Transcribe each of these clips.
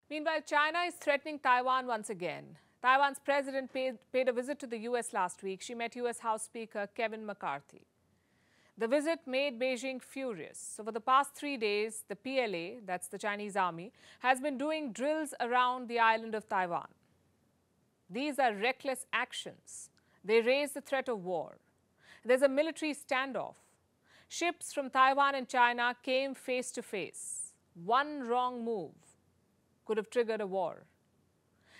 Meanwhile, China is threatening Taiwan once again. Taiwan's president paid a visit to the U.S. last week. She met U.S. House Speaker Kevin McCarthy. The visit made Beijing furious. So for the past 3 days, the PLA, that's the Chinese army, has been doing drills around the island of Taiwan. These are reckless actions. They raise the threat of war. There's a military standoff. Ships from Taiwan and China came face to face. One wrong move could have triggered a war.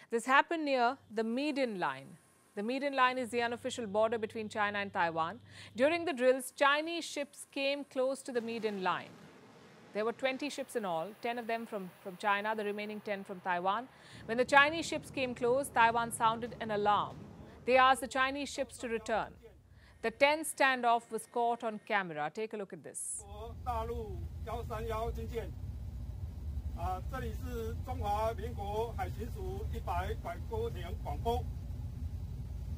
This happened near the median line. The median line is the unofficial border between China and Taiwan. During the drills, Chinese ships came close to the median line. There were 20 ships in all, 10 of them from China, the remaining 10 from Taiwan. When the Chinese ships came close, Taiwan sounded an alarm. They asked the Chinese ships to return. The tense standoff was caught on camera. Take a look at this. 这里是中华民国海巡署100拐沟艇广播。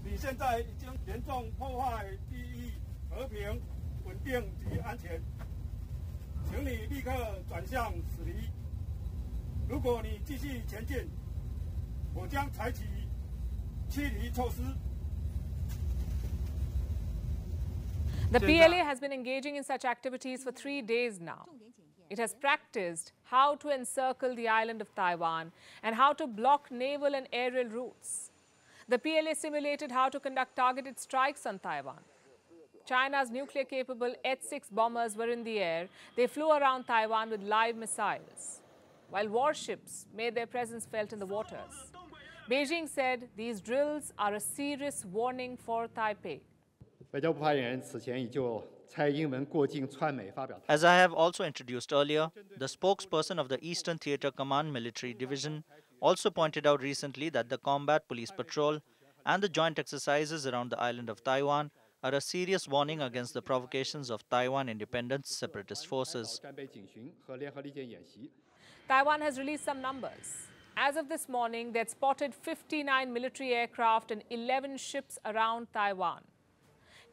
你现在已经严重破坏地域和平、稳定及安全，请你立刻转向驶离。如果你继续前进，我将采取驱离措施。 The PLA has been engaging in such activities for 3 days now. It has practiced how to encircle the island of Taiwan and how to block naval and aerial routes. The PLA simulated how to conduct targeted strikes on Taiwan. China's nuclear-capable H-6 bombers were in the air. They flew around Taiwan with live missiles, while warships made their presence felt in the waters. Beijing said these drills are a serious warning for Taipei. As I have also introduced earlier, the spokesperson of the Eastern Theater Command Military Division also pointed out recently that the Combat Police Patrol and the joint exercises around the island of Taiwan are a serious warning against the provocations of Taiwan independence separatist forces. Taiwan has released some numbers. As of this morning, they had spotted 59 military aircraft and 11 ships around Taiwan.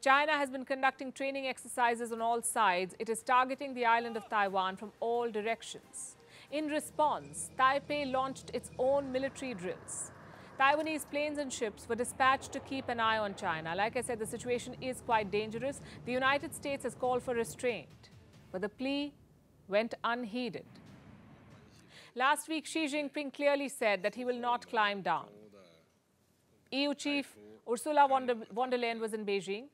China has been conducting training exercises on all sides. It is targeting the island of Taiwan from all directions. In response, Taipei launched its own military drills. Taiwanese planes and ships were dispatched to keep an eye on China. Like I said, the situation is quite dangerous. The United States has called for restraint, but the plea went unheeded. Last week, Xi Jinping clearly said that he will not climb down. EU chief Ursula von der Leyen was in Beijing.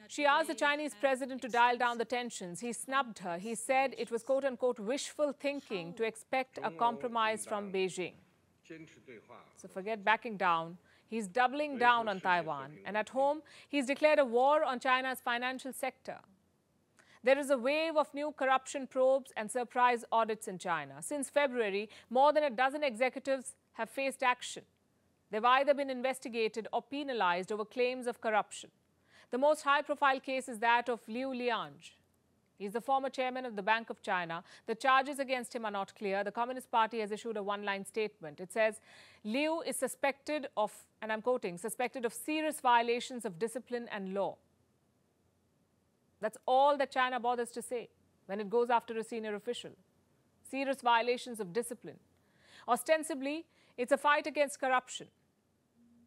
She asked the Chinese president to dial down the tensions. He snubbed her. He said it was quote-unquote wishful thinking to expect a compromise from Beijing. So forget backing down. He's doubling down on Taiwan. And at home, he's declared a war on China's financial sector. There is a wave of new corruption probes and surprise audits in China. Since February, more than a dozen executives have faced action. They've either been investigated or penalized over claims of corruption. The most high-profile case is that of Liu Liange. He's the former chairman of the Bank of China. The charges against him are not clear. The Communist Party has issued a one-line statement. It says, Liu is suspected of, and I'm quoting, suspected of serious violations of discipline and law. That's all that China bothers to say when it goes after a senior official. Serious violations of discipline. Ostensibly, it's a fight against corruption.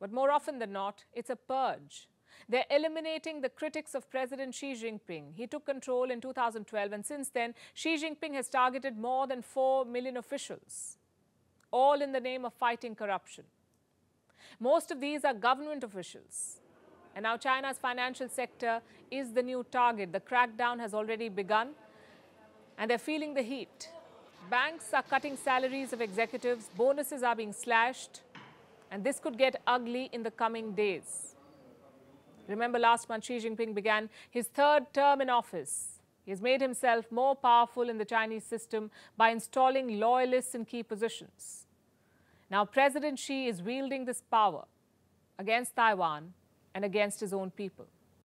But more often than not, it's a purge. They're eliminating the critics of President Xi Jinping. He took control in 2012, and since then, Xi Jinping has targeted more than 4 million officials, all in the name of fighting corruption. Most of these are government officials. And now China's financial sector is the new target. The crackdown has already begun, and they're feeling the heat. Banks are cutting salaries of executives, bonuses are being slashed, and this could get ugly in the coming days. Remember, last month, Xi Jinping began his 3rd term in office. He has made himself more powerful in the Chinese system by installing loyalists in key positions. Now, President Xi is wielding this power against Taiwan and against his own people.